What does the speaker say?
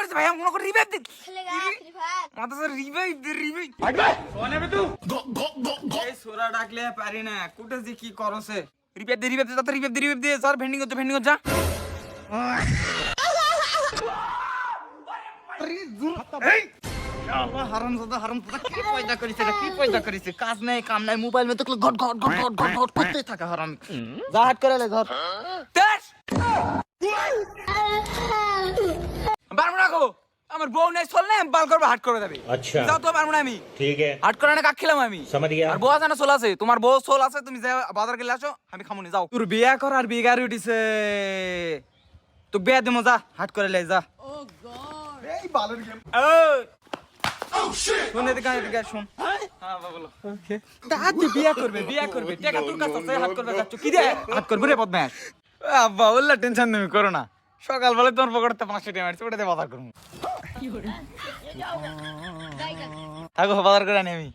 করছে ভাই আমাকে কোনো রিভাইভ দে खेलेगा फ्री फायर মাথা স্যার রিভাইভ দে রিভাইভ কোনে বে তুই এই সোরা ডাকলে পারি না কুটে যে কি করছে রিভাইভ দে তাতে রিভাইভ দে স্যার ভেন্ডিং হচ্ছে যা এই আল্লাহ হারামজাদা কি পয়দা করিছে কাজ নাই কাম নাই মোবাইল মে তো ঘট করতে থাকে হারাম যা হাট করে লে ধর তেজ পারবো না গো আমার বউ নাই চল না বাল করবে হাট করে দেবে अच्छा যাও তো পারবো না আমি ठीक है হাট করে না কাক খেলাম আমি समझ गया আর বউ আছে না সোল আছে তোমার বউ সোল আছে তুমি যাও বাজার গেলে আসো আমি খামুনি যাও তোর বিয়া কর আর বিগারি উঠিছে তো বিয়া দিমো যা হাট করে লে যা এই বালের গেম শুন এদিকে শুন হ্যাঁ বলো তাতে বিয়া করবে টাকা তোর কাছে আছে হাত করবে যাচ্ছ কি রে হাত করবে রে বদমাশ আব্বা ওল্লা টেনশন তুমি করো না সকাল বেলা তোমার পকেটে 500 টাকা মারছি ওটাতে বাজার করবো থাকো বাজার করে আনি আমি